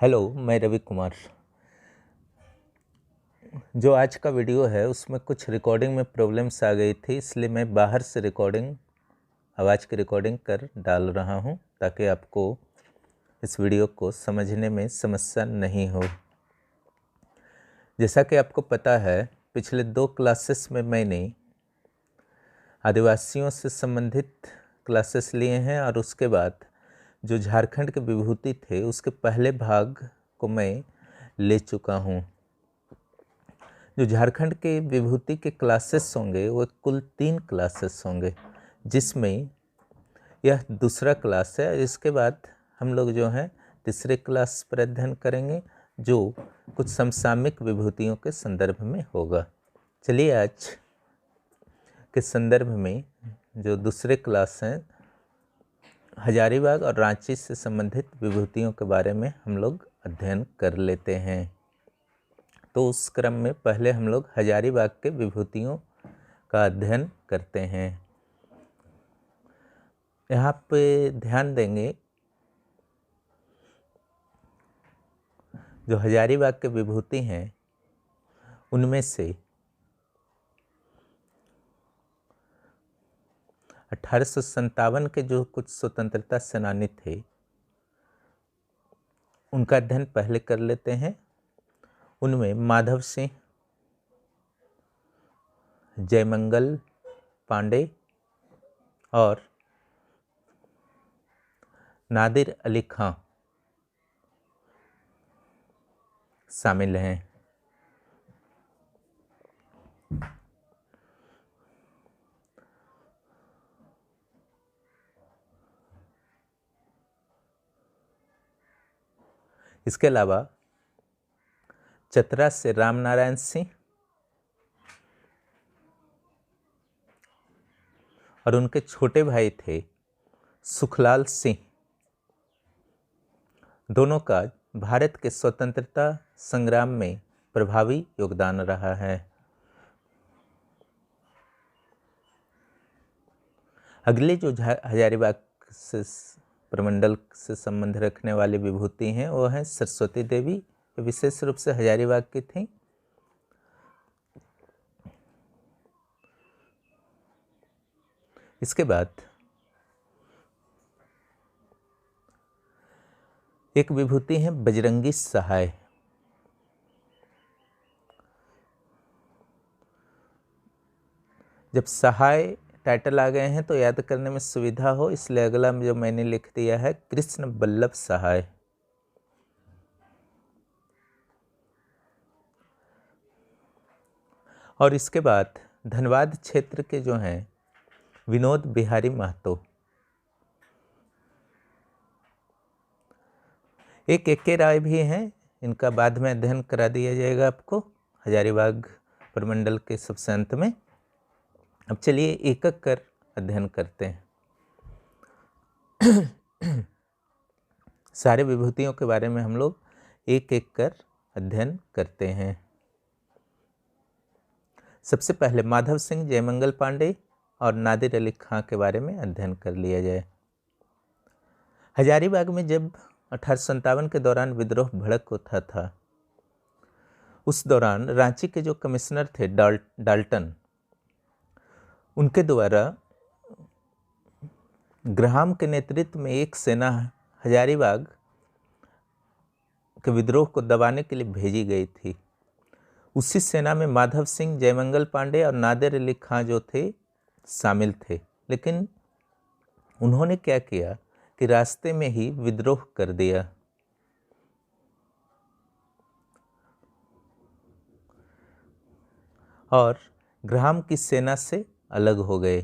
Hello, मैं रवि कुमार। जो आज का वीडियो है उसमें कुछ रिकॉर्डिंग में प्रॉब्लम्स आ गई थी, इसलिए मैं बाहर से आवाज़ की रिकॉर्डिंग कर डाल रहा हूं ताकि आपको इस वीडियो को समझने में समस्या नहीं हो। जैसा कि आपको पता है, पिछले 2 क्लासेस में मैंने आदिवासियों से संबंधित क्लासेस लिए हैं और उसके बाद जो झारखंड के विभूति थे उसके पहले भाग को मैं ले चुका हूं। जो झारखंड के विभूति के क्लासेस होंगे वो कुल 3 क्लासेस होंगे, जिसमें यह दूसरा क्लास है। इसके बाद हम लोग जो है तीसरे क्लास पर अध्ययन करेंगे, जो कुछ समसामयिक विभूतियों के संदर्भ में होगा। चलिए आज के संदर्भ में जो दूसरे क्लास हैं, हजारीबाग और रांची से संबंधित विभूतियों के बारे में हम लोग अध्ययन कर लेते हैं। तो उस क्रम में पहले हम लोग हजारीबाग के विभूतियों का अध्ययन करते हैं। यहाँ पे ध्यान देंगे, जो हजारीबाग के विभूति हैं उनमें से 1857 के जो कुछ स्वतंत्रता सेनानी थे उनका अध्ययन पहले कर लेते हैं। उनमें माधव सिंह, जयमंगल पांडे और नादिर अली खां शामिल हैं। इसके अलावा चतरा से रामनारायण सिंह और उनके छोटे भाई थे सुखलाल सिंह, दोनों का भारत के स्वतंत्रता संग्राम में प्रभावी योगदान रहा है। अगले जो हजारीबाग से प्रमंडल से संबंध रखने वाली विभूति हैं वो हैं सरस्वती देवी, विशेष रूप से हजारीबाग की थी। इसके बाद एक विभूति है बजरंगी सहाय। जब सहाय टाइटल आ गए हैं तो याद करने में सुविधा हो, इसलिए अगला जो मैंने लिख दिया है कृष्ण वल्लभ सहाय। और इसके बाद धनबाद क्षेत्र के जो हैं विनोद बिहारी महतो। एक के राय भी हैं, इनका बाद में अध्ययन करा दिया जाएगा आपको हजारीबाग प्रमंडल के सबसे अंत में। अब चलिए एक एक कर अध्ययन करते हैं। सारे विभूतियों के बारे में हम लोग एक एक कर अध्ययन करते हैं। सबसे पहले माधव सिंह, जयमंगल पांडे और नादिर अली खां के बारे में अध्ययन कर लिया जाए। हजारीबाग में जब 1857 के दौरान विद्रोह भड़क उठा था, उस दौरान रांची के जो कमिश्नर थे डाल्टन, उनके द्वारा ग्राहम के नेतृत्व में एक सेना हजारीबाग के विद्रोह को दबाने के लिए भेजी गई थी। उसी सेना में माधव सिंह, जयमंगल पांडे और नादिर अली खां जो थे शामिल थे, लेकिन उन्होंने क्या किया कि रास्ते में ही विद्रोह कर दिया। और ग्राहम की सेना से अलग हो गए।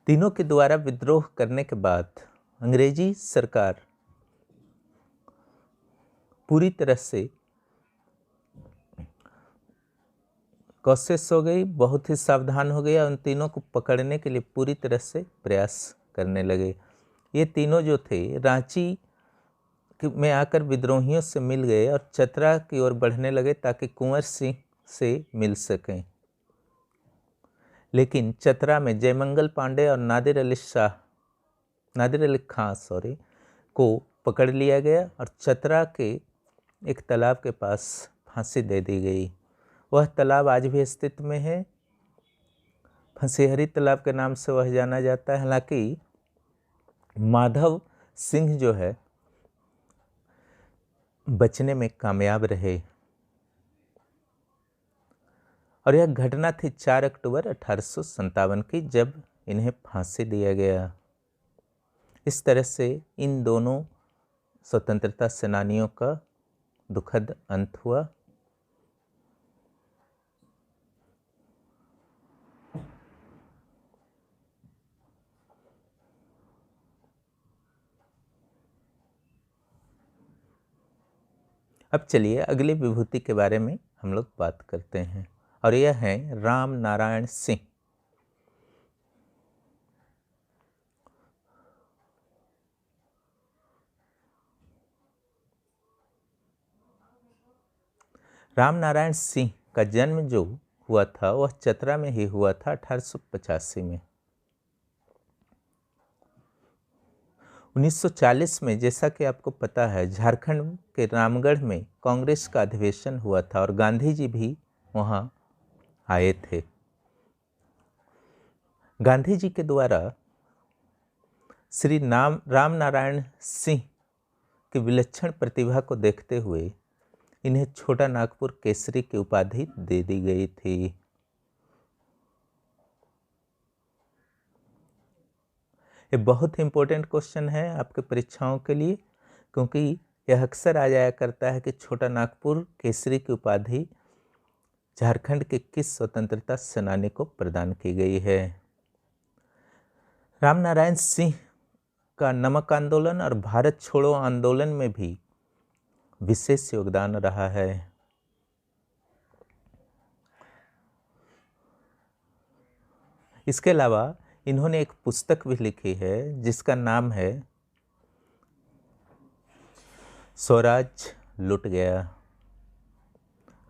तीनों के द्वारा विद्रोह करने के बाद अंग्रेजी सरकार पूरी तरह से कॉशियस हो गई, बहुत ही सावधान हो गया। उन तीनों को पकड़ने के लिए पूरी तरह से प्रयास करने लगे। ये तीनों जो थे रांची में आकर विद्रोहियों से मिल गए और चतरा की ओर बढ़ने लगे ताकि कुंवर सिंह से मिल सकें। लेकिन चतरा में जयमंगल पांडे और नादिर अली खां को पकड़ लिया गया और चतरा के एक तालाब के पास फांसी दे दी गई। वह तालाब आज भी अस्तित्व में है, फंसेहरी तालाब के नाम से वह जाना जाता है। हालांकि माधव सिंह जो है बचने में कामयाब रहे और यह घटना थी 4 अक्टूबर 1857 की, जब इन्हें फांसी दिया गया। इस तरह से इन दोनों स्वतंत्रता सेनानियों का दुखद अंत हुआ। अब चलिए अगली विभूति के बारे में हम लोग बात करते हैं और यह है राम नारायण सिंह। राम नारायण सिंह का जन्म जो हुआ था वह चतरा में ही हुआ था 1885 में। 1940 में, जैसा कि आपको पता है, झारखंड के रामगढ़ में कांग्रेस का अधिवेशन हुआ था और गांधी जी भी वहां आए थे। गांधी जी के द्वारा श्री राम नारायण सिंह की विलक्षण प्रतिभा को देखते हुए इन्हें छोटा नागपुर केसरी की उपाधि दे दी गई थी। ये बहुत ही इम्पोर्टेंट क्वेश्चन है आपके परीक्षाओं के लिए, क्योंकि यह अक्सर आ जाया करता है कि छोटा नागपुर केसरी की उपाधि झारखंड के किस स्वतंत्रता सेनानी को प्रदान की गई है। राम नारायण सिंह का नमक आंदोलन और भारत छोड़ो आंदोलन में भी विशेष योगदान रहा है। इसके अलावा इन्होंने एक पुस्तक भी लिखी है जिसका नाम है स्वराज लुट गया।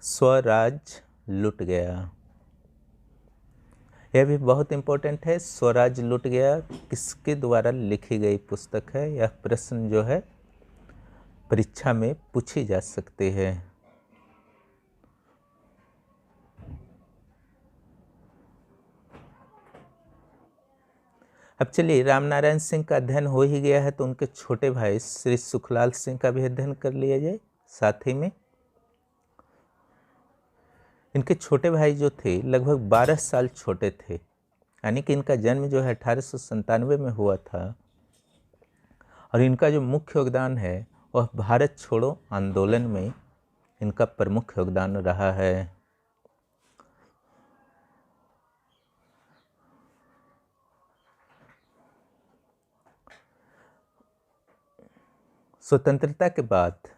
स्वराज लुट गया, यह भी बहुत इंपॉर्टेंट है। स्वराज लुट गया किसके द्वारा लिखी गई पुस्तक है? यह प्रश्न जो है परीक्षा में पूछी जा सकती है। अब चलिए, रामनारायण सिंह का अध्ययन हो ही गया है तो उनके छोटे भाई श्री सुखलाल सिंह का भी अध्ययन कर लिया जाए साथ ही में। इनके छोटे भाई जो थे लगभग 12 साल छोटे थे, यानी कि इनका जन्म जो है 1897 में हुआ था और इनका जो मुख्य योगदान है वह भारत छोड़ो आंदोलन में इनका प्रमुख योगदान रहा है। स्वतंत्रता के बाद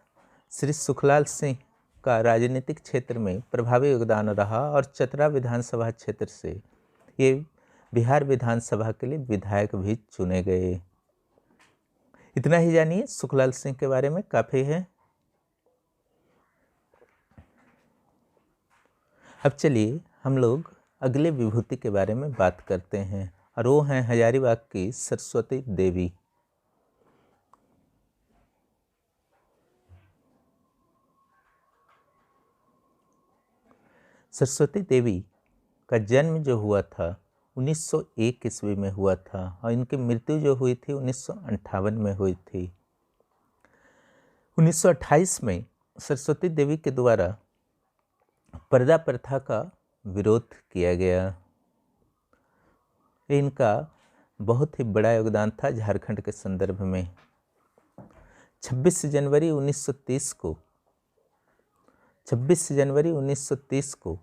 श्री सुखलाल सिंह का राजनीतिक क्षेत्र में प्रभावी योगदान रहा और चतरा विधानसभा क्षेत्र से ये बिहार विधानसभा के लिए विधायक भी चुने गए। इतना ही जानिए सुखलाल सिंह के बारे में, काफ़ी है। अब चलिए हम लोग अगले विभूति के बारे में बात करते हैं और वो हैं हजारीबाग की सरस्वती देवी। सरस्वती देवी का जन्म जो हुआ था 1901 ईस्वी में हुआ था और इनकी मृत्यु जो हुई थी 1958 में हुई थी। 1928 में सरस्वती देवी के द्वारा पर्दा प्रथा का विरोध किया गया। इनका बहुत ही बड़ा योगदान था झारखंड के संदर्भ में। 26 जनवरी 1930 को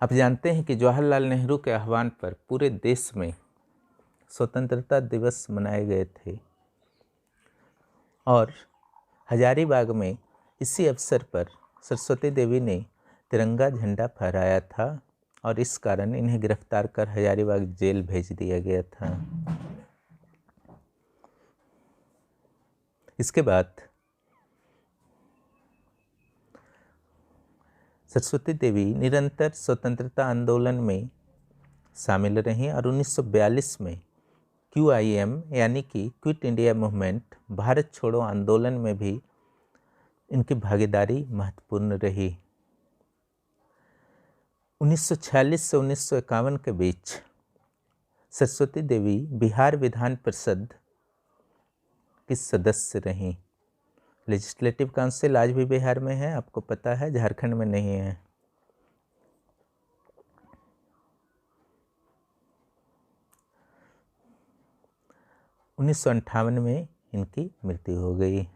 आप जानते हैं कि जवाहरलाल नेहरू के आह्वान पर पूरे देश में स्वतंत्रता दिवस मनाए गए थे और हजारीबाग में इसी अवसर पर सरस्वती देवी ने तिरंगा झंडा फहराया था और इस कारण इन्हें गिरफ्तार कर हजारीबाग जेल भेज दिया गया था। इसके बाद सरस्वती देवी निरंतर स्वतंत्रता आंदोलन में शामिल रहीं और 1942 में QIM यानी कि क्विट इंडिया मूवमेंट, भारत छोड़ो आंदोलन में भी इनकी भागीदारी महत्वपूर्ण रही। 1946 से 1951 के बीच सरस्वती देवी बिहार विधान परिषद की सदस्य रहीं। लेजिस्लेटिव काउंसिल आज भी बिहार में है, आपको पता है, झारखंड में नहीं है। उन्नीस सौ 58 में इनकी मृत्यु हो गई।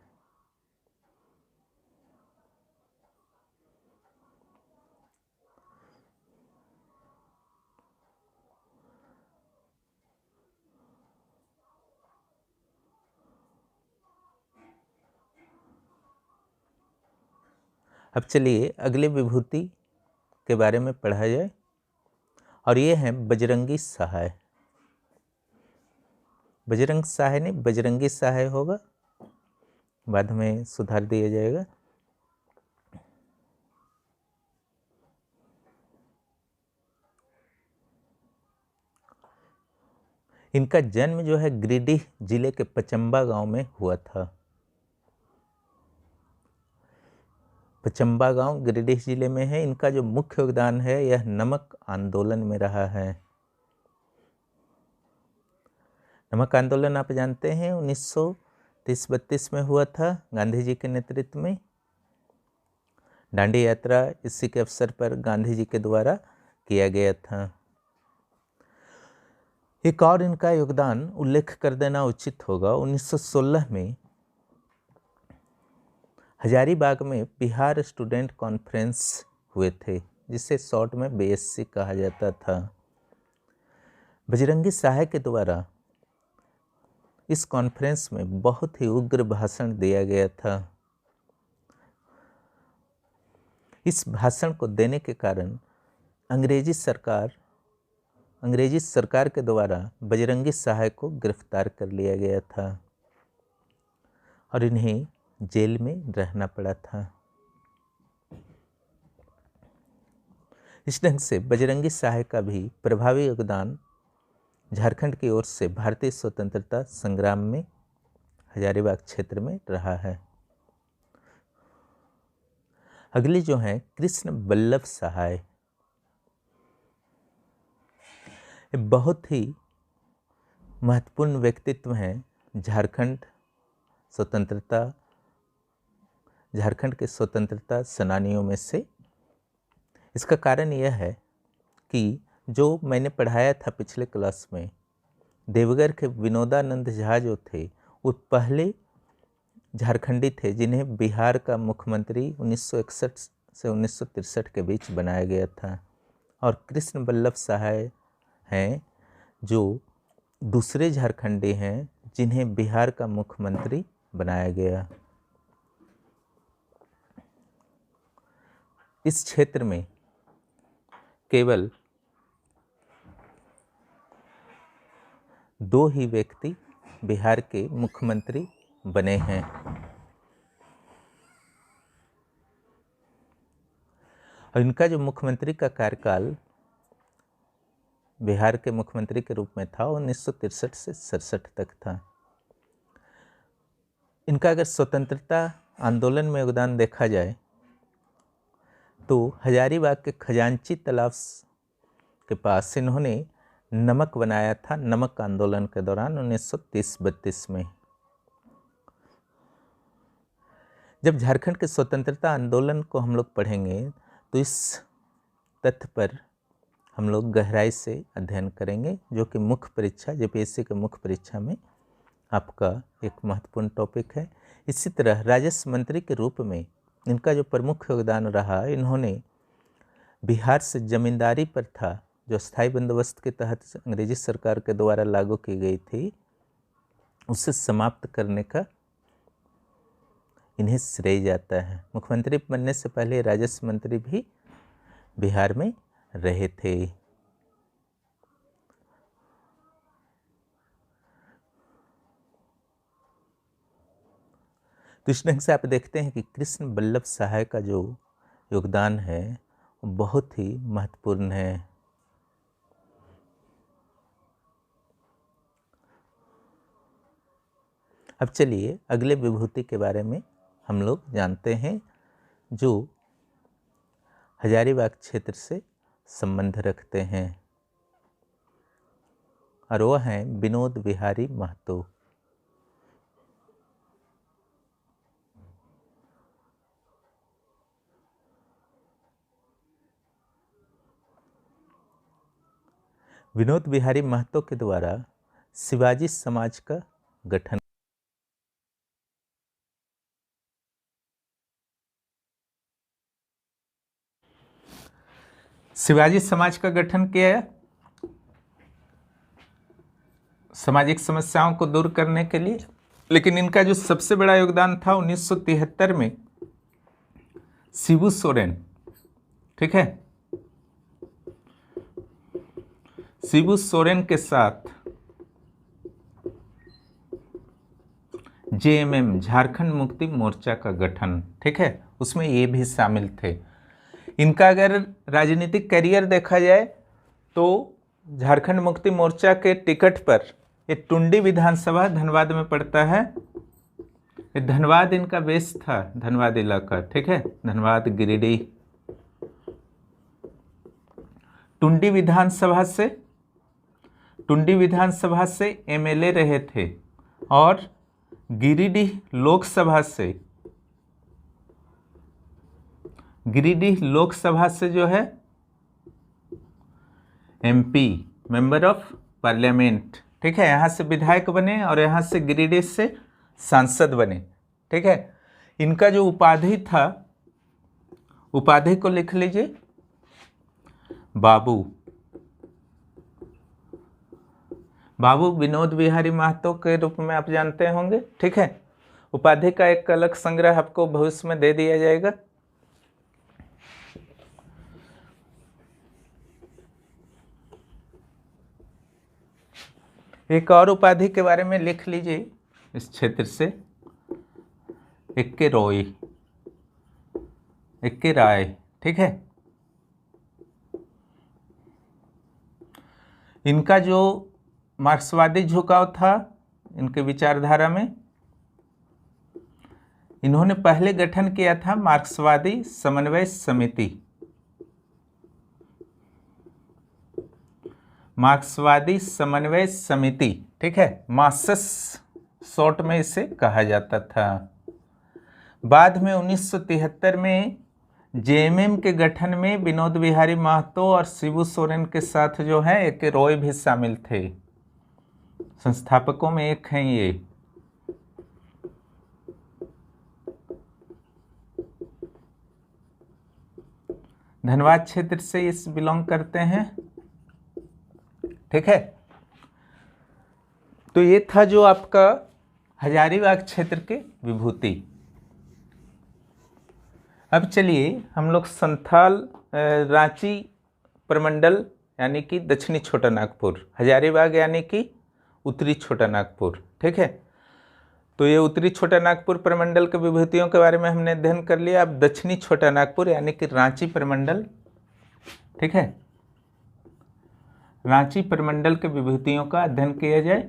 अब चलिए अगले विभूति के बारे में पढ़ा जाए, और ये हैं बजरंगी सहाय। बजरंग सहाय नहीं, बजरंगी सहाय होगा, बाद में सुधार दिया जाएगा। इनका जन्म जो है गिरिडीह जिले के पचम्बा गांव में हुआ था। पचम्बा गांव गिरिडीह जिले में है। इनका जो मुख्य योगदान है यह नमक आंदोलन में रहा है। नमक आंदोलन आप जानते हैं 1930-32 में हुआ था, गांधी जी के नेतृत्व में। दांडी यात्रा इसी के अवसर पर गांधी जी के द्वारा किया गया था। एक और इनका योगदान उल्लेख कर देना उचित होगा, 1916 में हजारीबाग में बिहार स्टूडेंट कॉन्फ्रेंस हुए थे, जिसे शॉर्ट में BSC कहा जाता था। बजरंगी सहाय के द्वारा इस कॉन्फ्रेंस में बहुत ही उग्र भाषण दिया गया था। इस भाषण को देने के कारण अंग्रेजी सरकार के द्वारा बजरंगी सहाय को गिरफ्तार कर लिया गया था और इन्हें जेल में रहना पड़ा था। इस ढंग से बजरंगी सहाय का भी प्रभावी योगदान झारखंड की ओर से भारतीय स्वतंत्रता संग्राम में हजारीबाग क्षेत्र में रहा है। अगली जो है कृष्ण बल्लभ सहाय। बहुत ही महत्वपूर्ण व्यक्तित्व हैं झारखंड के स्वतंत्रता सेनानियों में से। इसका कारण यह है कि जो मैंने पढ़ाया था पिछले क्लास में, देवघर के विनोदानंद झा जो थे वो पहले झारखंडी थे जिन्हें बिहार का मुख्यमंत्री 1961 से 1963 के बीच बनाया गया था, और कृष्ण बल्लभ सहाय हैं जो दूसरे झारखंडी हैं जिन्हें बिहार का मुख्यमंत्री बनाया गया। इस क्षेत्र में केवल 2 ही व्यक्ति बिहार के मुख्यमंत्री बने हैं। और इनका जो मुख्यमंत्री का कार्यकाल बिहार के मुख्यमंत्री के रूप में था 1963 से 67 तक था। इनका अगर स्वतंत्रता आंदोलन में योगदान देखा जाए तो हजारीबाग के खजांची तालाब के पास इन्होंने नमक बनाया था, नमक आंदोलन के दौरान 1930-32 में। जब झारखंड के स्वतंत्रता आंदोलन को हम लोग पढ़ेंगे तो इस तथ्य पर हम लोग गहराई से अध्ययन करेंगे, जो कि मुख्य परीक्षा JPSC के मुख्य परीक्षा में आपका एक महत्वपूर्ण टॉपिक है। इसी तरह राजस्व मंत्री के रूप में इनका जो प्रमुख योगदान रहा, इन्होंने बिहार से जमींदारी प्रथा जो स्थायी बंदोबस्त के तहत अंग्रेजी सरकार के द्वारा लागू की गई थी, उसे समाप्त करने का इन्हें श्रेय जाता है। मुख्यमंत्री बनने से पहले राजस्व मंत्री भी बिहार में रहे थे। तो इस ढंग से आप देखते हैं कि कृष्ण बल्लभ सहाय का जो योगदान है वो बहुत ही महत्वपूर्ण है। अब चलिए अगले विभूति के बारे में हम लोग जानते हैं जो हजारीबाग क्षेत्र से संबंध रखते हैं, और वह हैं विनोद बिहारी महतो। विनोद बिहारी महतो के द्वारा शिवाजी समाज का गठन। शिवाजी समाज का गठन किया सामाजिक समस्याओं को दूर करने के लिए, लेकिन इनका जो सबसे बड़ा योगदान था 1973 में शिबू सोरेन, ठीक है, शिबू सोरेन के साथ जेएमएम झारखंड मुक्ति मोर्चा का गठन, ठीक है, उसमें ये भी शामिल थे। इनका अगर राजनीतिक करियर देखा जाए तो झारखंड मुक्ति मोर्चा के टिकट पर ये टुंडी विधानसभा धनबाद में पड़ता है, ये धनबाद इनका बेस था, धनबाद इलाका, ठीक है, धनबाद गिरिडीह। टुंडी विधानसभा से एमएलए रहे थे और गिरिडीह लोकसभा से जो है एमपी, मेंबर ऑफ पार्लियामेंट, ठीक है, यहाँ से विधायक बने और यहाँ से गिरिडीह से सांसद बने, ठीक है। इनका जो उपाधि था, उपाधि को लिख लीजिए, बाबू विनोद बिहारी महतो के रूप में आप जानते होंगे, ठीक है। उपाधि का एक अलग संग्रह आपको भविष्य में दे दिया जाएगा। एक और उपाधि के बारे में लिख लीजिए इस क्षेत्र से, इक्के राय, ठीक है। इनका जो मार्क्सवादी झुकाव था इनके विचारधारा में, इन्होंने पहले गठन किया था मार्क्सवादी समन्वय समिति, ठीक है, मार्क्सस शॉर्ट में इसे कहा जाता था। बाद में 1973 में जेएमएम के गठन में विनोद बिहारी महतो और शिबू सोरेन के साथ जो है एक रॉय भी शामिल थे, संस्थापकों में एक हैं ये। धनबाद क्षेत्र से इस बिलोंग करते हैं, ठीक है। तो ये था जो आपका हजारीबाग क्षेत्र के विभूति। अब चलिए हम लोग संथाल रांची प्रमंडल यानी कि दक्षिणी छोटा नागपुर, हजारीबाग यानी कि उत्तरी छोटा नागपुर, ठीक है। तो ये उत्तरी छोटा नागपुर प्रमंडल के विभूतियों के बारे में हमने अध्ययन कर लिया। अब दक्षिणी छोटा नागपुर यानी कि रांची प्रमंडल, ठीक है, रांची प्रमंडल के विभूतियों का अध्ययन किया जाए।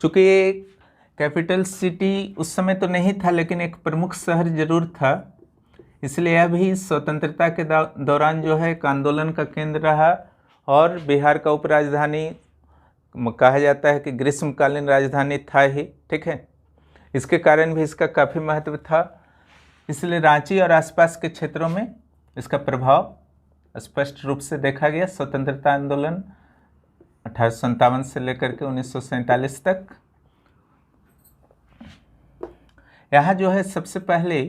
चूंकि ये कैपिटल सिटी उस समय तो नहीं था, लेकिन एक प्रमुख शहर जरूर था, इसलिए यह भी स्वतंत्रता के दौरान जो है एक आंदोलन का केंद्र रहा और बिहार का उपराजधानी कहा जाता है कि ग्रीष्मकालीन राजधानी था ही, ठीक है। इसके कारण भी इसका काफ़ी महत्व था, इसलिए रांची और आसपास के क्षेत्रों में इसका प्रभाव स्पष्ट रूप से देखा गया। स्वतंत्रता आंदोलन 1857 से लेकर के 1947 तक। यहाँ जो है सबसे पहले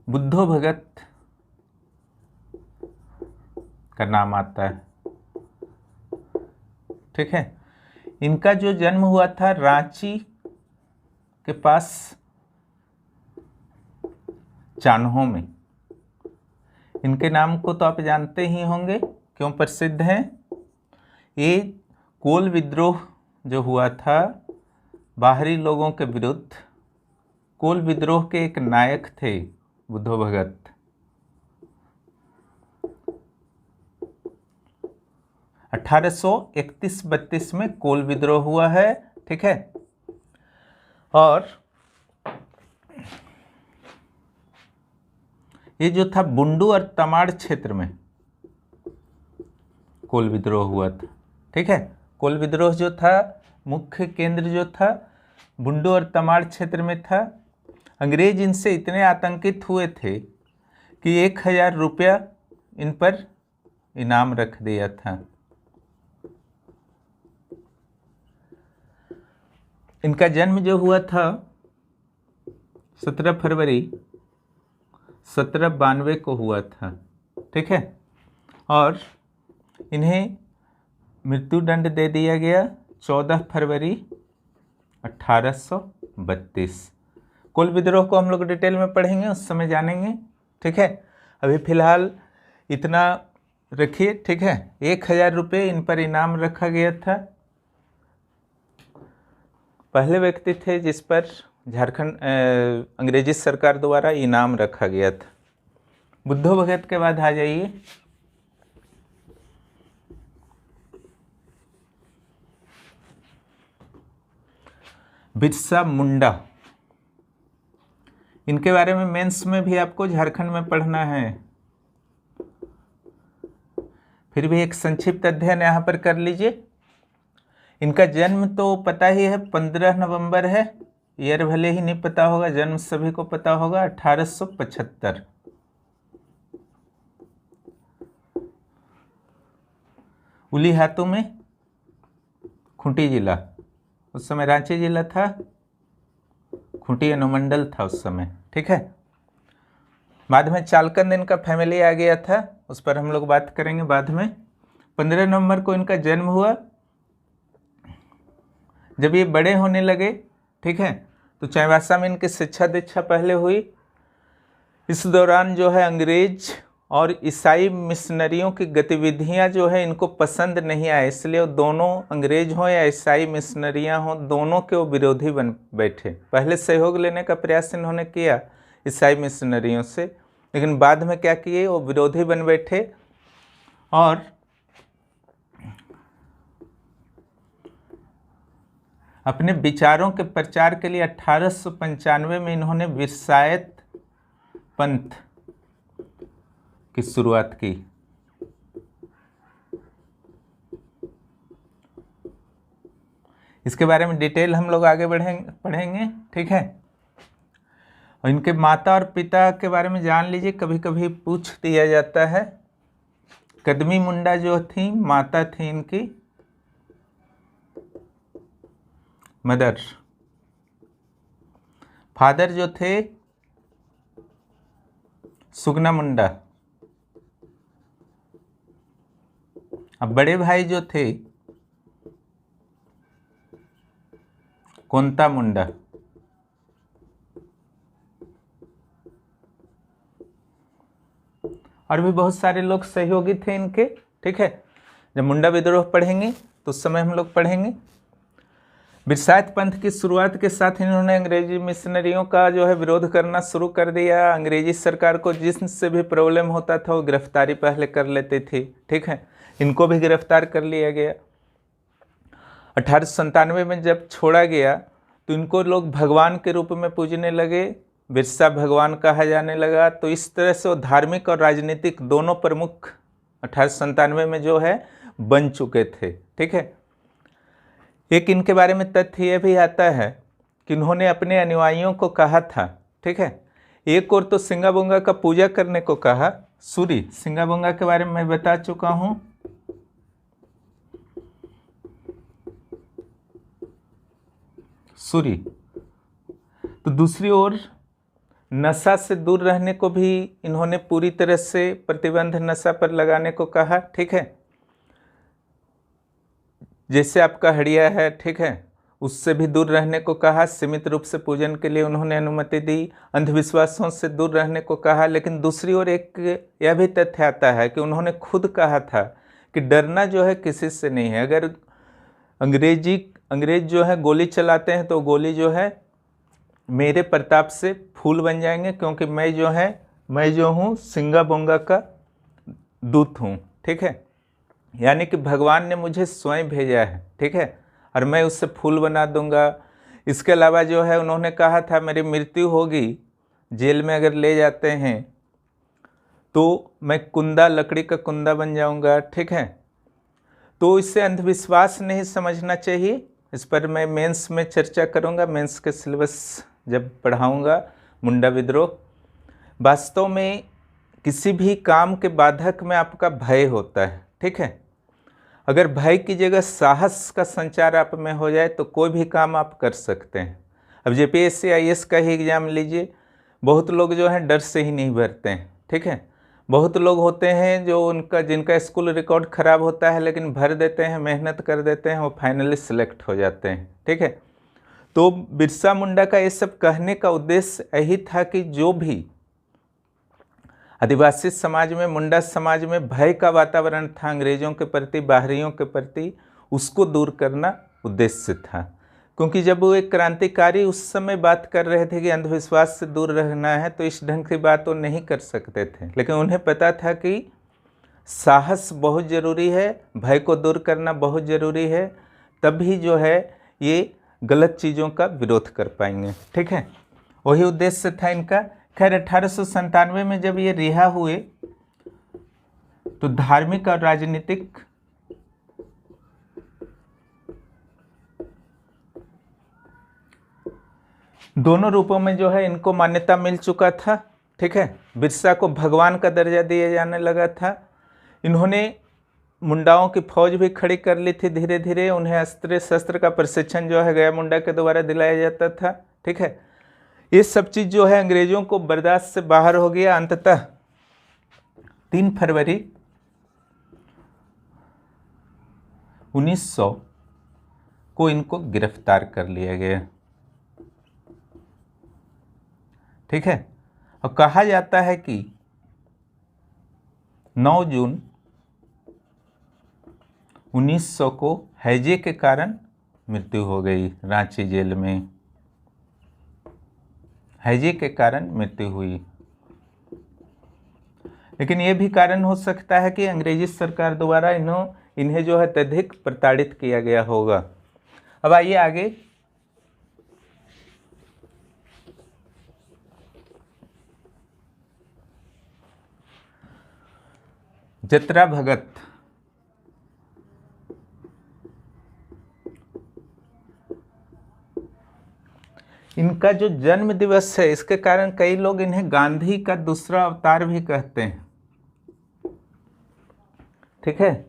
बुद्धो भगत का नाम आता है, ठीक है। इनका जो जन्म हुआ था रांची के पास चान्हो में। इनके नाम को तो आप जानते ही होंगे, क्यों प्रसिद्ध हैं। ये कोल विद्रोह जो हुआ था बाहरी लोगों के विरुद्ध, कोल विद्रोह के एक नायक थे बुद्धो भगत। 1831-32 में कोल विद्रोह हुआ है, ठीक है। और ये जो था बुंडू और तमाड़ क्षेत्र में कोल विद्रोह हुआ था, ठीक है। कोल विद्रोह जो था मुख्य केंद्र जो था बुंडू और तमाड़ क्षेत्र में था। अंग्रेज इनसे इतने आतंकित हुए थे कि 1000 रुपया इन पर इनाम रख दिया था। इनका जन्म जो हुआ था 17 फरवरी 1792 को हुआ था, ठीक है। और इन्हें मृत्युदंड दे दिया गया 14 फरवरी 1832। कोल विद्रोह को हम लोग डिटेल में पढ़ेंगे, उस समय जानेंगे, ठीक है। अभी फिलहाल इतना रखिए, ठीक है। 1000 रुपये इन पर इनाम रखा गया था। पहले व्यक्ति थे जिस पर झारखंड अंग्रेजी सरकार द्वारा इनाम रखा गया था। बुद्धो भगत के बाद आ जाइए। बिरसा मुंडा, इनके बारे में मेंस में भी आपको झारखंड में पढ़ना है, फिर भी एक संक्षिप्त अध्ययन यहाँ पर कर लीजिए। इनका जन्म तो पता ही है, 15 नवंबर है। ईयर भले ही नहीं पता होगा, जन्म सभी को पता होगा, 1875। उलीहातू में, खूंटी जिला, उस समय रांची जिला था, खूंटी अनुमंडल था उस समय, ठीक है। बाद में चालकंद इनका फैमिली आ गया था, उस पर हम लोग बात करेंगे बाद में। 15 नवंबर को इनका जन्म हुआ। जब ये बड़े होने लगे, ठीक है, तो चाईबासा में इनकी शिक्षा दीक्षा पहले हुई। इस दौरान जो है अंग्रेज और ईसाई मिशनरियों की गतिविधियां जो है इनको पसंद नहीं आए, इसलिए दोनों अंग्रेज हों या ईसाई मिशनरियां हों, दोनों के वो विरोधी बन बैठे। पहले सहयोग लेने का प्रयास इन्होंने किया ईसाई मिशनरियों से, लेकिन बाद में क्या किए, वो विरोधी बन बैठे। और अपने विचारों के प्रचार के लिए 1895 में इन्होंने विरसायत पंथ की शुरुआत की। इसके बारे में डिटेल हम लोग आगे पढ़ेंगे, ठीक है। और इनके माता और पिता के बारे में जान लीजिए, कभी कभी पूछ दिया जाता है। कदमी मुंडा जो थी, माता थी इनकी मदर। फादर जो थे सुगना मुंडा। अब बड़े भाई जो थे कोंता मुंडा। और भी बहुत सारे लोग सहयोगी थे इनके, ठीक है। जब मुंडा विद्रोह पढ़ेंगे तो उस समय हम लोग पढ़ेंगे। विरसायत पंथ की शुरुआत के साथ इन्होंने अंग्रेजी मिशनरियों का जो है विरोध करना शुरू कर दिया। अंग्रेजी सरकार को जिससे भी प्रॉब्लम होता था वो गिरफ्तारी पहले कर लेते थे, ठीक है। इनको भी गिरफ्तार कर लिया गया। 1897 में जब छोड़ा गया तो इनको लोग भगवान के रूप में पूजने लगे, बिरसा भगवान कहा जाने लगा। तो इस तरह से वो धार्मिक और राजनीतिक दोनों प्रमुख 1897 में जो है बन चुके थे, ठीक है। एक इनके बारे में तथ्य यह भी आता है कि इन्होंने अपने अनुयायियों को कहा था, ठीक है। एक और तो सिंगाबोंगा का पूजा करने को कहा। सूरी, सिंगाबोंगा के बारे में मैं बता चुका हूं। सूरी। तो दूसरी ओर नशा से दूर रहने को भी इन्होंने पूरी तरह से प्रतिबंध नशा पर लगाने को कहा, ठीक है। जैसे आपका हड़िया है, ठीक है, उससे भी दूर रहने को कहा। सीमित रूप से पूजन के लिए उन्होंने अनुमति दी। अंधविश्वासों से दूर रहने को कहा। लेकिन दूसरी ओर एक यह भी तथ्य आता है कि उन्होंने खुद कहा था कि डरना जो है किसी से नहीं है। अगर अंग्रेज जो है गोली चलाते हैं तो गोली जो है मेरे प्रताप से फूल बन जाएंगे, क्योंकि मैं जो हूँ सिंगाबोंगा का दूत हूँ, ठीक है। यानी कि भगवान ने मुझे स्वयं भेजा है, ठीक है, और मैं उससे फूल बना दूंगा। इसके अलावा जो है उन्होंने कहा था मेरी मृत्यु होगी, जेल में अगर ले जाते हैं तो मैं कुंदा, लकड़ी का कुंदा बन जाऊंगा, ठीक है। तो इससे अंधविश्वास नहीं समझना चाहिए। इस पर मैं मेंस में चर्चा करूंगा, मेंस के सिलेबस जब पढ़ाऊंगा मुंडा विद्रोह। वास्तव में किसी भी काम के बाधक में आपका भय होता है, ठीक है। अगर भय की जगह साहस का संचार आप में हो जाए तो कोई भी काम आप कर सकते हैं। अब जेपीएससी आईएएस का ही एग्जाम लीजिए, बहुत लोग जो हैं डर से ही नहीं भरते हैं, ठीक है। बहुत लोग होते हैं जो जिनका स्कूल रिकॉर्ड खराब होता है लेकिन भर देते हैं, मेहनत कर देते हैं, वो फाइनली सिलेक्ट हो जाते हैं, ठीक है। तो बिरसा मुंडा का ये सब कहने का उद्देश्य यही था कि जो भी आदिवासी समाज में, मुंडा समाज में भय का वातावरण था अंग्रेजों के प्रति, बाहरियों के प्रति, उसको दूर करना उद्देश्य था। क्योंकि जब वो एक क्रांतिकारी उस समय बात कर रहे थे कि अंधविश्वास से दूर रहना है, तो इस ढंग की बात वो नहीं कर सकते थे। लेकिन उन्हें पता था कि साहस बहुत ज़रूरी है, भय को दूर करना बहुत ज़रूरी है, तभी जो है ये गलत चीज़ों का विरोध कर पाएंगे, ठीक है। वही उद्देश्य था इनका। खैर 1897 में जब ये रिहा हुए तो धार्मिक और राजनीतिक दोनों रूपों में जो है इनको मान्यता मिल चुका था, ठीक है। बिरसा को भगवान का दर्जा दिया जाने लगा था। इन्होंने मुंडाओं की फौज भी खड़ी कर ली थी धीरे धीरे। उन्हें अस्त्र शस्त्र का प्रशिक्षण जो है गया मुंडा के द्वारा दिलाया जाता था, ठीक है। ये सब चीज़ जो है अंग्रेजों को बर्दाश्त से बाहर हो गया। अंततः 3 फरवरी 1900 को इनको गिरफ्तार कर लिया गया, ठीक है। और कहा जाता है कि 9 जून 1900 को हैजे के कारण मृत्यु हो गई। रांची जेल में हैजे के कारण मृत्यु हुई। लेकिन यह भी कारण हो सकता है कि अंग्रेजी सरकार द्वारा इन्हें जो है अत्यधिक प्रताड़ित किया गया होगा। अब आइए आगे। जतरा भगत, इनका जो जन्म दिवस है, इसके कारण कई लोग इन्हें गांधी का दूसरा अवतार भी कहते हैं, ठीक है।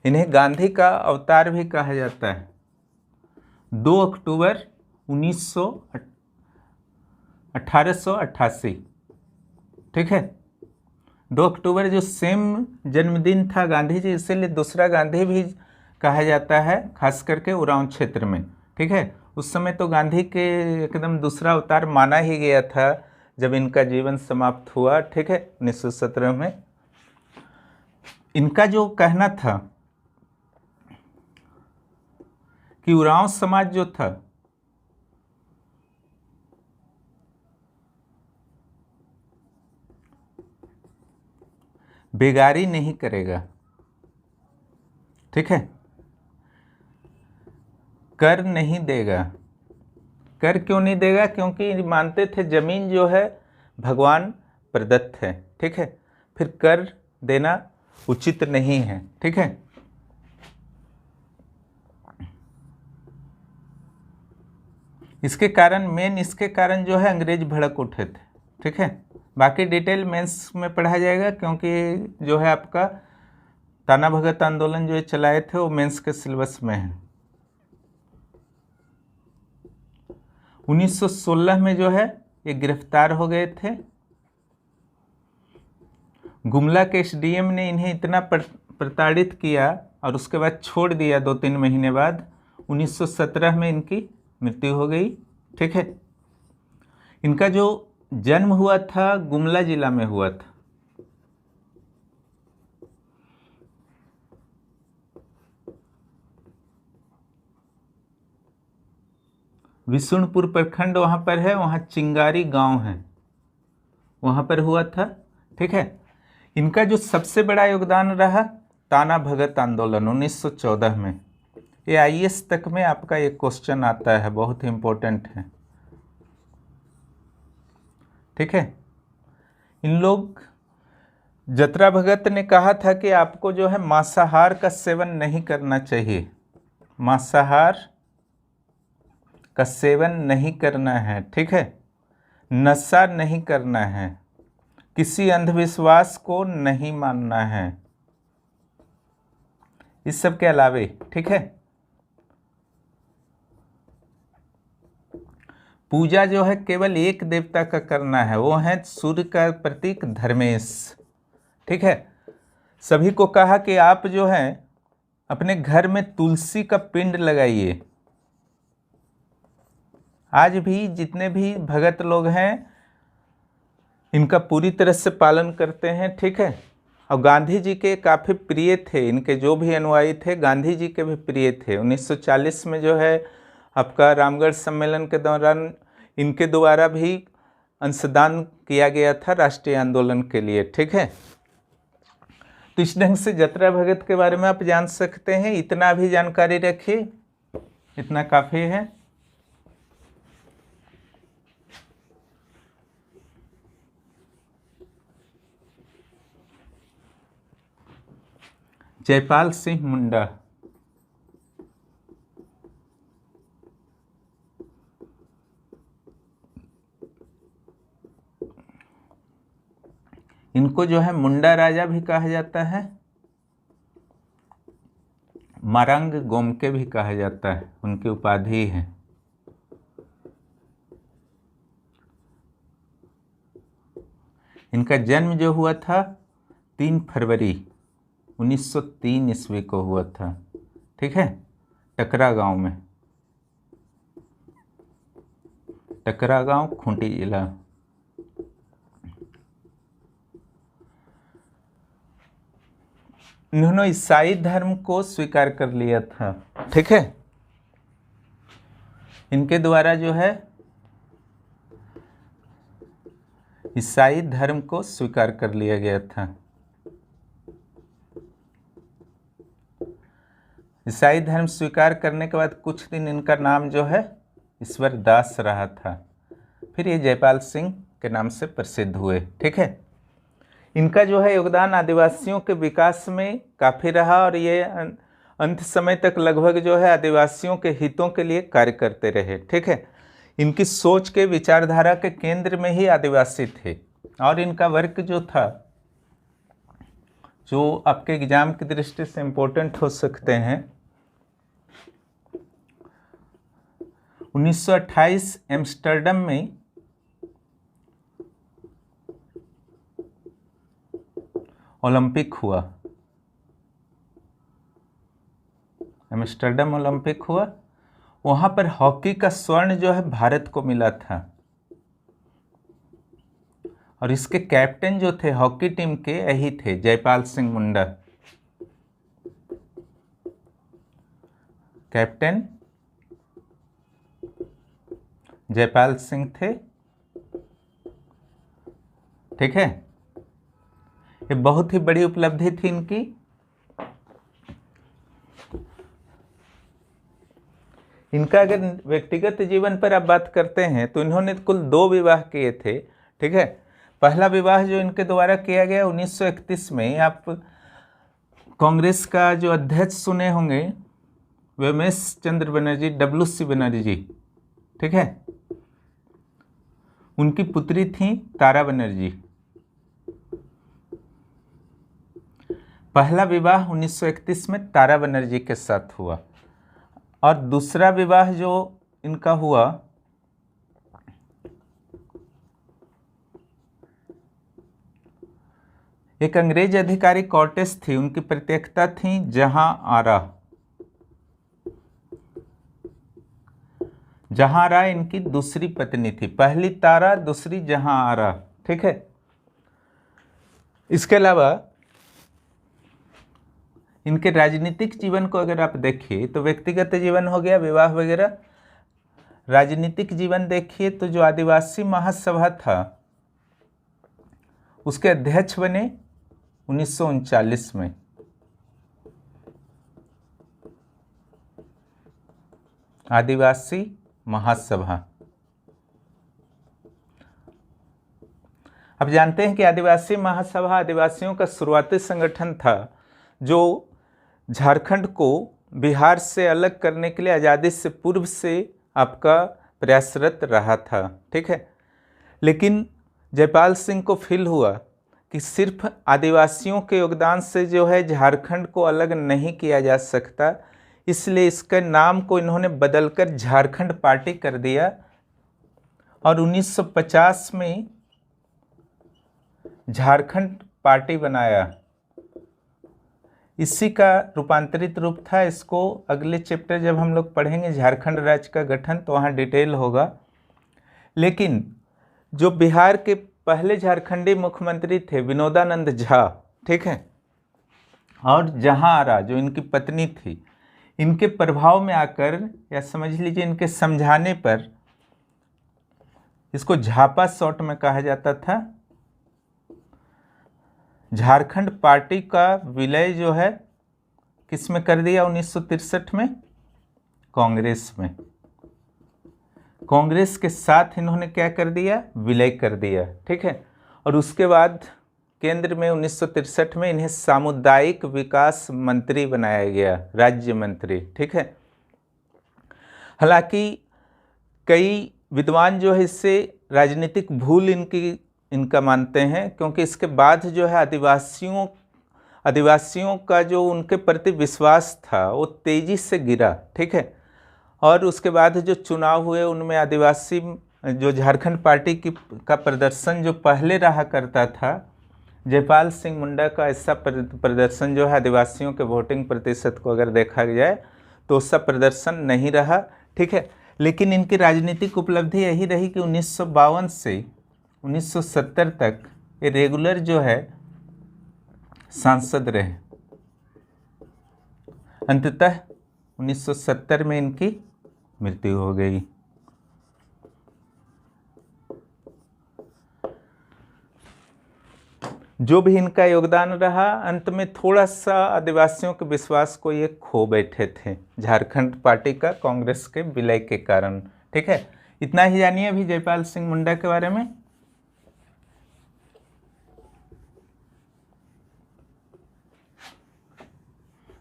इन्हें गांधी का अवतार भी कहा जाता है। 2 अक्टूबर 1888, ठीक है। 2 अक्टूबर जो सेम जन्मदिन था गांधी जी, इसीलिए दूसरा गांधी भी कहा जाता है, खास करके उरांव क्षेत्र में, ठीक है। उस समय तो गांधी के एकदम दूसरा अवतार माना ही गया था जब इनका जीवन समाप्त हुआ, ठीक है, 1917 में। इनका जो कहना था कि उरांव समाज जो था बेगारी नहीं करेगा, ठीक है, कर नहीं देगा। कर क्यों नहीं देगा? क्योंकि मानते थे जमीन जो है भगवान प्रदत्त है, ठीक है, फिर कर देना उचित नहीं है, ठीक है। इसके कारण जो है अंग्रेज भड़क उठे थे, ठीक है। बाकी डिटेल मेंस में पढ़ा जाएगा, क्योंकि जो है आपका ताना भगत आंदोलन जो चलाए थे वो मेंस के सिलेबस में है। 1916 में जो है ये गिरफ्तार हो गए थे। गुमला के एसडीएम ने इन्हें इतना प्रताड़ित किया और उसके बाद छोड़ दिया 2-3 महीने बाद। 1917 में इनकी मृत्यु हो गई, ठीक है। इनका जो जन्म हुआ था गुमला जिला में हुआ था। विशुनपुर प्रखंड वहाँ पर है, वहाँ चिंगारी गांव है, वहाँ पर हुआ था, ठीक है। इनका जो सबसे बड़ा योगदान रहा ताना भगत आंदोलन 1914 में। ये आईएएस तक में आपका एक क्वेश्चन आता है, बहुत ही इम्पोर्टेंट है। ठीक है, इन लोग, जतरा भगत ने कहा था कि आपको जो है मांसाहार का सेवन नहीं करना चाहिए, मांसाहार का सेवन नहीं करना है। ठीक है, नशा नहीं करना है, किसी अंधविश्वास को नहीं मानना है, इस सब के अलावे। ठीक है, पूजा जो है केवल एक देवता का करना है, वो है सूर्य का प्रतीक धर्मेश। ठीक है, सभी को कहा कि आप जो है अपने घर में तुलसी का पिंड लगाइए। आज भी जितने भी भगत लोग हैं इनका पूरी तरह से पालन करते हैं। ठीक है, और गांधी जी के काफ़ी प्रिय थे, इनके जो भी अनुयायी थे गांधी जी के भी प्रिय थे। 1940 में जो है आपका रामगढ़ सम्मेलन के दौरान इनके द्वारा भी अंशदान किया गया था राष्ट्रीय आंदोलन के लिए। ठीक है, तो इस ढंग से जतरा भगत के बारे में आप जान सकते हैं। इतना भी जानकारी रखिए, इतना काफ़ी है। जयपाल सिंह मुंडा, इनको जो है मुंडा राजा भी कहा जाता है, मारंग गोमके भी कहा जाता है, उनकी उपाधि है। इनका जन्म जो हुआ था 3 फरवरी 1903 ईस्वी को हुआ था। ठीक है, टकरा गांव में, टकरा गांव खूंटी जिला। इन्होंने ईसाई धर्म को स्वीकार कर लिया था। ठीक है, इनके द्वारा जो है ईसाई धर्म को स्वीकार कर लिया गया था। ईसाई धर्म स्वीकार करने के बाद कुछ दिन इनका नाम जो है ईश्वर दास रहा था, फिर ये जयपाल सिंह के नाम से प्रसिद्ध हुए। ठीक है, इनका जो है योगदान आदिवासियों के विकास में काफ़ी रहा और ये अंत समय तक लगभग जो है आदिवासियों के हितों के लिए कार्य करते रहे। ठीक है, इनकी सोच के विचारधारा के केंद्र में ही आदिवासी थे और इनका वर्क जो था, जो आपके एग्जाम की दृष्टि से इम्पोर्टेंट हो सकते हैं, 1928 एम्स्टर्डम में ओलंपिक हुआ, एम्स्टर्डम ओलंपिक हुआ। वहाँ पर हॉकी का स्वर्ण जो है भारत को मिला था और इसके कैप्टन जो थे हॉकी टीम के यही थे, जयपाल सिंह मुंडा। कैप्टन जयपाल सिंह थे। ठीक है, ये बहुत ही बड़ी उपलब्धि थी इनकी। इनका अगर व्यक्तिगत जीवन पर आप बात करते हैं तो इन्होंने कुल 2 विवाह किए थे। ठीक है, पहला विवाह जो इनके द्वारा किया गया 1931 में, आप कांग्रेस का जो अध्यक्ष सुने होंगे वेमेश चंद्र बनर्जी, WC बनर्जी। ठीक है, उनकी पुत्री थी तारा बनर्जी। पहला विवाह 1931 में तारा बनर्जी के साथ हुआ और दूसरा विवाह जो इनका हुआ एक अंग्रेज अधिकारी कॉर्टेस थी, उनकी प्रत्यक्षता थी जहां आरा। जहां आरा इनकी दूसरी पत्नी थी, पहली तारा, दूसरी जहां आरा। ठीक है, इसके अलावा इनके राजनीतिक जीवन को अगर आप देखिए तो व्यक्तिगत जीवन हो गया, विवाह वगैरह। राजनीतिक जीवन देखिए तो जो आदिवासी महासभा था उसके अध्यक्ष बने 1939 में। आदिवासी महासभा। अब जानते हैं कि आदिवासी महासभा आदिवासियों का शुरुआती संगठन था जो झारखंड को बिहार से अलग करने के लिए आज़ादी से पूर्व से आपका प्रयासरत रहा था। ठीक है, लेकिन जयपाल सिंह को फील हुआ कि सिर्फ आदिवासियों के योगदान से जो है झारखंड को अलग नहीं किया जा सकता, इसलिए इसके नाम को इन्होंने बदलकर झारखंड पार्टी कर दिया और 1950 में झारखंड पार्टी बनाया। इसी का रूपांतरित रूप था। इसको अगले चैप्टर जब हम लोग पढ़ेंगे झारखंड राज्य का गठन तो वहाँ डिटेल होगा। लेकिन जो बिहार के पहले झारखंडी मुख्यमंत्री थे विनोदानंद झा, ठीक है, और जहाँ आरा जो इनकी पत्नी थी, इनके प्रभाव में आकर या समझ लीजिए इनके समझाने पर, इसको झापा शॉर्ट में कहा जाता था, झारखंड पार्टी का विलय जो है किस में कर दिया 1963 में, कांग्रेस में। कांग्रेस के साथ इन्होंने क्या कर दिया, विलय कर दिया। ठीक है, और उसके बाद केंद्र में 1963 में इन्हें सामुदायिक विकास मंत्री बनाया गया, राज्य मंत्री। ठीक है, हालांकि कई विद्वान जो है इससे राजनीतिक भूल इनका मानते हैं, क्योंकि इसके बाद जो है आदिवासियों का जो उनके प्रति विश्वास था वो तेजी से गिरा। ठीक है, और उसके बाद जो चुनाव हुए उनमें आदिवासी जो झारखंड पार्टी का प्रदर्शन जो पहले रहा करता था, जयपाल सिंह मुंडा का ऐसा प्रदर्शन जो है आदिवासियों के वोटिंग प्रतिशत को अगर देखा जाए तो उसका प्रदर्शन नहीं रहा। ठीक है, लेकिन इनकी राजनीतिक उपलब्धि यही रही कि 1952 से 1970 तक ये रेगुलर जो है सांसद रहे। अंततः 1970 में इनकी मृत्यु हो गई। जो भी इनका योगदान रहा, अंत में थोड़ा सा आदिवासियों के विश्वास को ये खो बैठे थे झारखंड पार्टी का कांग्रेस के विलय के कारण। ठीक है, इतना ही जानिए अभी जयपाल सिंह मुंडा के बारे में।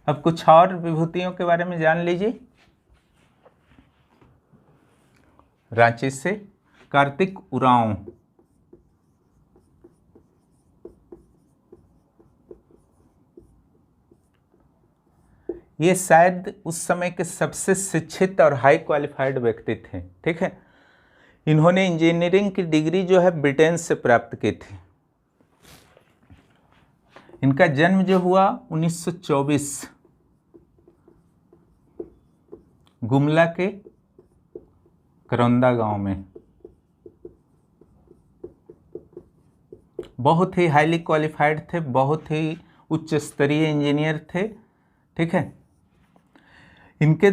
अब कुछ और विभूतियों के बारे में जान लीजिए। रांची से कार्तिक उरांव, ये शायद उस समय के सबसे शिक्षित और हाई क्वालिफाइड व्यक्ति थे। ठीक है, इन्होंने इंजीनियरिंग की डिग्री जो है ब्रिटेन से प्राप्त की थी। इनका जन्म जो हुआ 1924 गुमला के करौंदा गांव में। बहुत ही हाईली क्वालिफाइड थे, बहुत ही उच्च स्तरीय इंजीनियर थे। ठीक है, इनके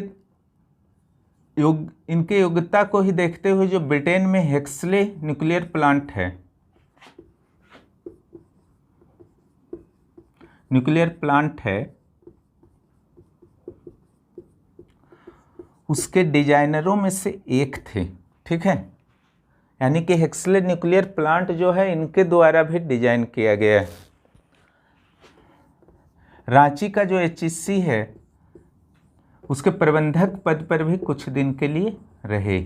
योग्यता को ही देखते हुए जो ब्रिटेन में हेक्सले न्यूक्लियर प्लांट है, उसके डिजाइनरों में से एक थे। ठीक है, यानी कि हेक्सले न्यूक्लियर प्लांट जो है इनके द्वारा भी डिजाइन किया गया है। रांची का जो HEC है उसके प्रबंधक पद पर भी कुछ दिन के लिए रहे।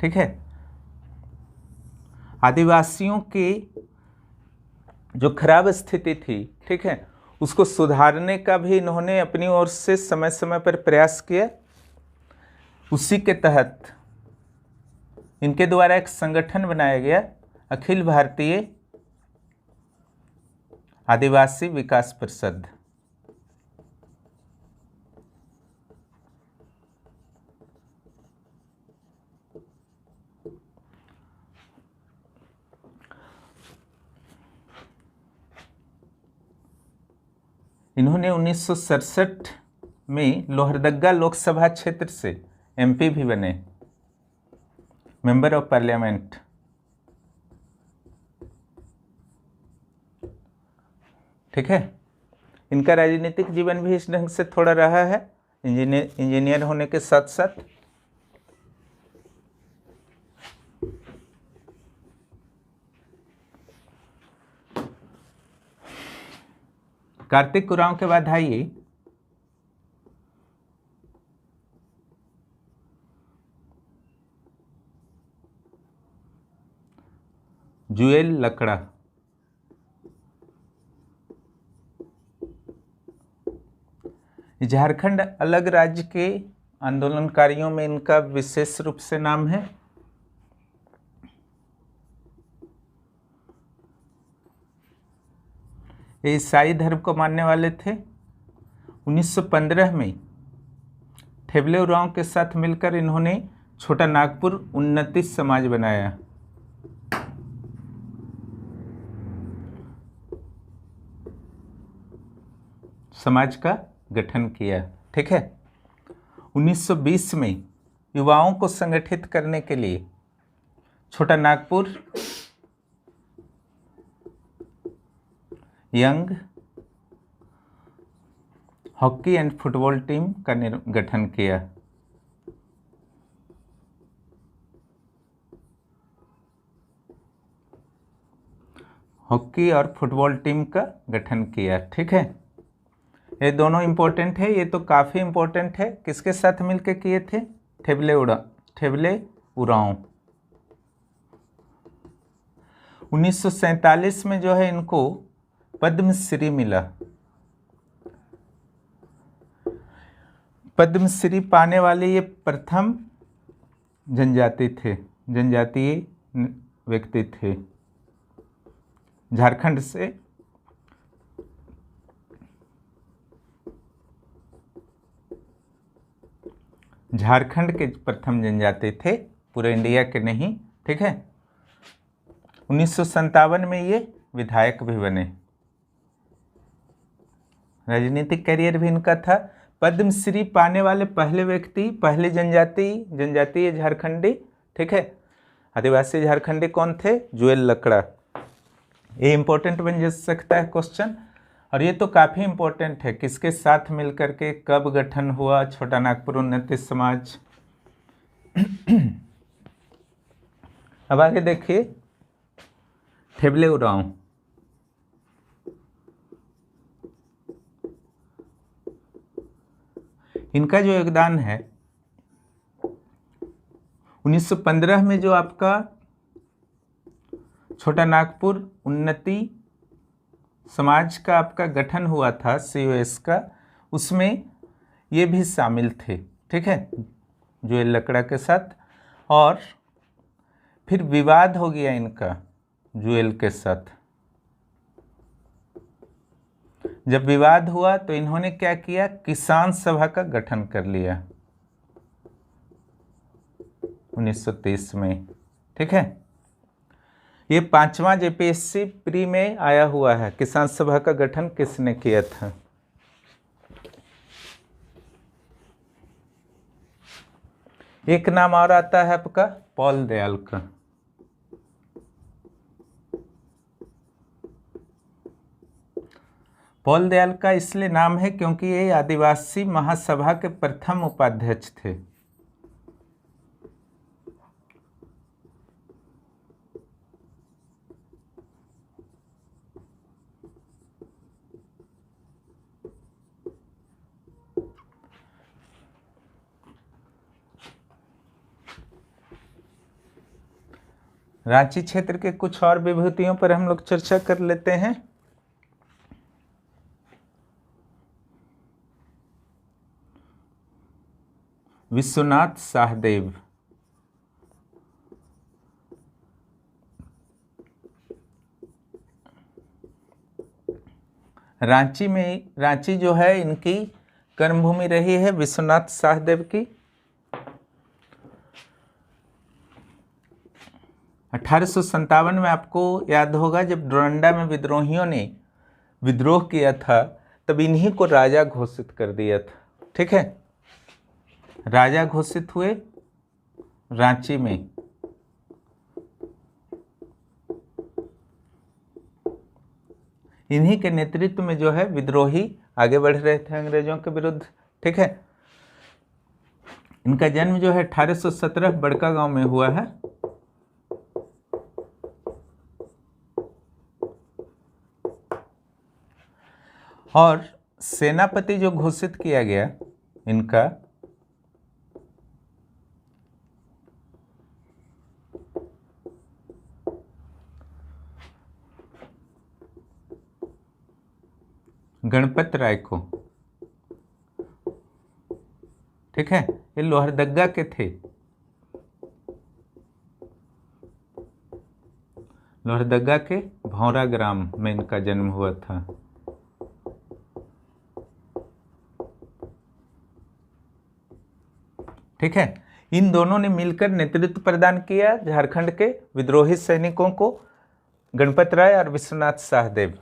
ठीक है, आदिवासियों की जो खराब स्थिति थी, ठीक है, उसको सुधारने का भी इन्होंने अपनी ओर से समय समय पर प्रयास किया। उसी के तहत इनके द्वारा एक संगठन बनाया गया, अखिल भारतीय आदिवासी विकास परिषद। इन्होंने 1967 में लोहरदगा लोकसभा क्षेत्र से MP भी बने, मेंबर ऑफ पार्लियामेंट। ठीक है, इनका राजनीतिक जीवन भी इस ढंग से थोड़ा रहा है, इंजीनियर होने के साथ साथ। कार्तिक उरांव के बाद आइए जुएल लकड़ा। झारखंड अलग राज्य के आंदोलनकारियों में इनका विशेष रूप से नाम है। ये ईसाई धर्म को मानने वाले थे। 1915 में ठेबले उरांव के साथ मिलकर इन्होंने छोटा नागपुर उन्नति समाज बनाया। समाज का गठन किया। ठीक है। 1920 में युवाओं को संगठित करने के लिए छोटा Nagpur young hockey and football team का गठन किया। हॉकी और फुटबॉल टीम का गठन किया। ठीक है। ये दोनों इम्पोर्टेंट है। ये तो काफ़ी इम्पोर्टेंट है। किसके साथ मिलकर किए थे? ठेबले उरांव। 1947 में जो है इनको पद्मश्री मिला। पद्मश्री पाने वाले ये प्रथम जनजातीय व्यक्ति थे झारखंड से। झारखंड के प्रथम जनजाति थे, पूरे इंडिया के नहीं। ठीक है। 1957 में ये विधायक भी बने। राजनीतिक करियर भी इनका था। पद्मश्री पाने वाले पहले व्यक्ति, पहले जनजातीय झारखंडी। ठीक है। आदिवासी झारखंडी कौन थे? जुएल लकड़ा। ये इंपॉर्टेंट बन सकता है क्वेश्चन। और ये तो काफ़ी इम्पोर्टेंट है। किसके साथ मिलकर के कब गठन हुआ छोटा नागपुर उन्नति समाज। अब आगे देखिए ठेबले उरांव। इनका जो योगदान है 1915 में जो आपका छोटा नागपुर उन्नति समाज का आपका गठन हुआ था COS का, उसमें ये भी शामिल थे। ठीक है, जुएल लकड़ा के साथ। और फिर विवाद हो गया इनका जुएल के साथ। जब विवाद हुआ तो इन्होंने क्या किया? किसान सभा का गठन कर लिया 1930 में। ठीक है। ये 5वां JPSC प्री में आया हुआ है। किसान सभा का गठन किसने किया था? एक नाम और आता है आपका पॉल दयाल का। पॉल दयाल का इसलिए नाम है क्योंकि ये आदिवासी महासभा के प्रथम उपाध्यक्ष थे। रांची क्षेत्र के कुछ और विभूतियों पर हम लोग चर्चा कर लेते हैं। विश्वनाथ साहदेव। रांची जो है इनकी कर्मभूमि रही है विश्वनाथ साहदेव की। 1857 में आपको याद होगा जब डोरंडा में विद्रोहियों ने विद्रोह किया था, तब इन्हीं को राजा घोषित कर दिया था। ठीक है। राजा घोषित हुए रांची में। इन्हीं के नेतृत्व में जो है विद्रोही आगे बढ़ रहे थे अंग्रेजों के विरुद्ध। ठीक है। इनका जन्म जो है 1817 बड़का गांव में हुआ है। और सेनापति जो घोषित किया गया इनका गणपत राय को, ठीक है, ये लोहरदग्गा के थे। लोहरदग्गा के भौरा ग्राम में इनका जन्म हुआ था। ठीक है, इन दोनों ने मिलकर नेतृत्व प्रदान किया झारखंड के विद्रोही सैनिकों को, गणपत राय और विश्वनाथ सहदेव।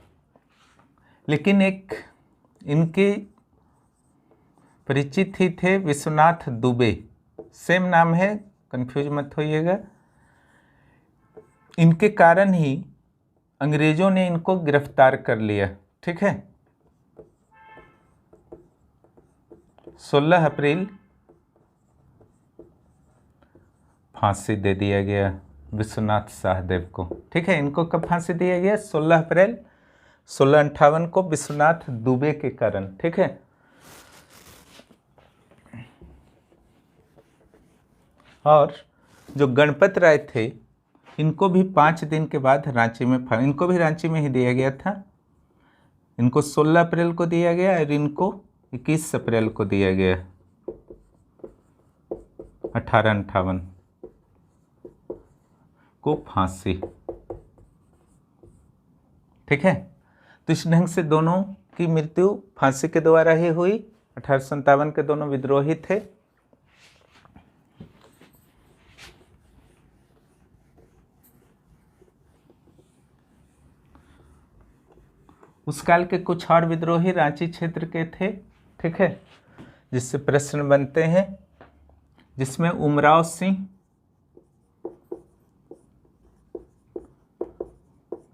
लेकिन एक इनके परिचित ही थे विश्वनाथ दुबे, सेम नाम है, कंफ्यूज मत होइएगा। इनके कारण ही अंग्रेजों ने इनको गिरफ्तार कर लिया। ठीक है, 16 अप्रैल फांसी दे दिया गया विश्वनाथ सहदेव को। ठीक है, इनको कब फांसी दिया गया? 16 अप्रैल 1658 को विश्वनाथ दुबे के कारण। ठीक है, और जो गणपत राय थे इनको भी 5 दिन के बाद रांची में इनको भी रांची में ही दिया गया था। इनको 16 अप्रैल को दिया गया और इनको 21 अप्रैल को दिया गया 1858 को फांसी। ठीक है, तो इस ढंग से दोनों की मृत्यु फांसी के द्वारा ही हुई। 1857 के दोनों विद्रोही थे। उस काल के कुछ और विद्रोही रांची क्षेत्र के थे। ठीक है, जिससे प्रश्न बनते हैं, जिसमें उमराव सिंह,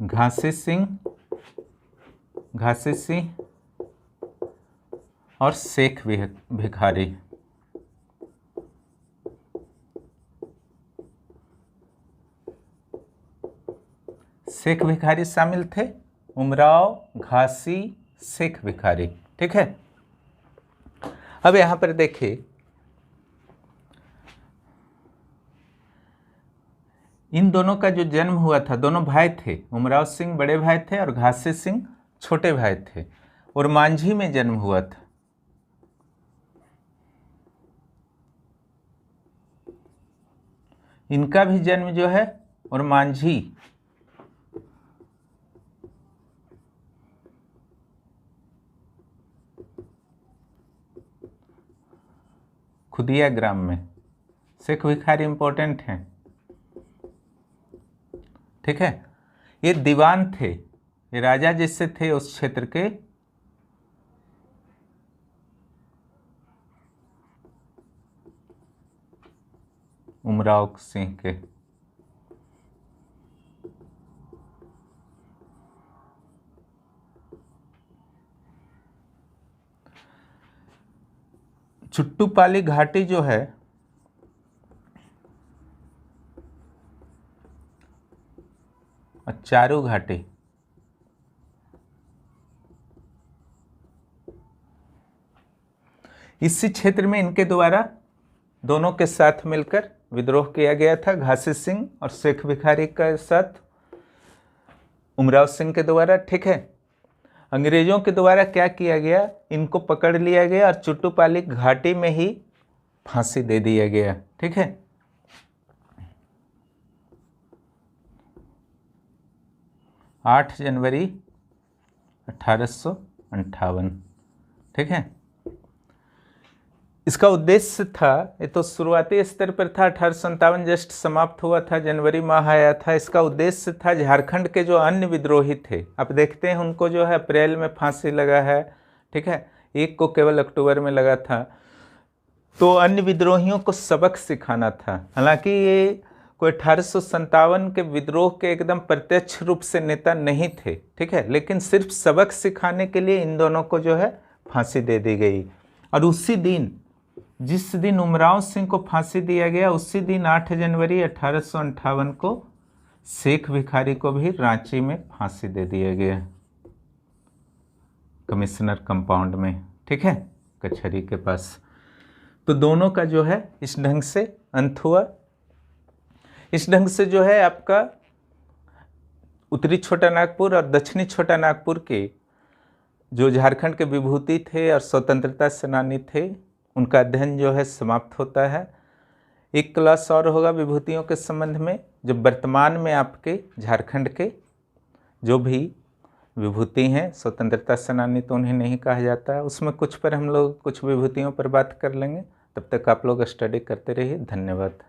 घासी सिंह और शेख भिखारी। शेख भिखारी शामिल थे, उमराव, घासी, शेख भिखारी। ठीक है, अब यहां पर देखिए, इन दोनों का जो जन्म हुआ था, दोनों भाई थे, उमराव सिंह बड़े भाई थे और घासी सिंह छोटे भाई थे, और मांझी में जन्म हुआ था। इनका भी जन्म जो है और मांझी खुदिया ग्राम में। शेख भिखारी इंपॉर्टेंट हैं। ठीक है, ये दीवान थे, ये राजा जिससे थे उस क्षेत्र के। उमराव सिंह के। चुट्टूपाली घाटी जो है चारू घाटी, इसी क्षेत्र में इनके द्वारा दोनों के साथ मिलकर विद्रोह किया गया था, घासी सिंह और शेख भिखारी के साथ उमराव सिंह के द्वारा। ठीक है, अंग्रेजों के द्वारा क्या किया गया, इनको पकड़ लिया गया और चुट्टूपाली घाटी में ही फांसी दे दिया गया। ठीक है, 8 जनवरी 1858। ठीक है, इसका उद्देश्य था, ये तो शुरुआती स्तर पर था, 1857 जस्ट समाप्त हुआ था, जनवरी माह आया था। इसका उद्देश्य था झारखंड के जो अन्य विद्रोही थे, आप देखते हैं उनको जो है अप्रैल में फांसी लगा है। ठीक है, एक को केवल अक्टूबर में लगा था। तो अन्य विद्रोहियों को सबक सिखाना था। हालांकि ये कोई 1857 के विद्रोह के एकदम प्रत्यक्ष रूप से नेता नहीं थे। ठीक है, लेकिन सिर्फ सबक सिखाने के लिए इन दोनों को जो है फांसी दे दी गई। और उसी दिन, जिस दिन उमराव सिंह को फांसी दिया गया, उसी दिन 8 जनवरी 1858 को शेख भिखारी को भी रांची में फांसी दे दिया गया। कमिश्नर कंपाउंड में, ठीक है, कचहरी के पास। तो दोनों का जो है इस ढंग से अंत हुआ। इस ढंग से जो है आपका उत्तरी छोटा नागपुर और दक्षिणी छोटा नागपुर के जो झारखंड के विभूति थे और स्वतंत्रता सेनानी थे, उनका अध्ययन जो है समाप्त होता है। एक क्लास और होगा विभूतियों के संबंध में, जब वर्तमान में आपके झारखंड के जो भी विभूति हैं, स्वतंत्रता सेनानी तो उन्हें नहीं कहा जाता है, उसमें कुछ पर हम लोग कुछ विभूतियों पर बात कर लेंगे। तब तक आप लोग स्टडी करते रहिए। धन्यवाद।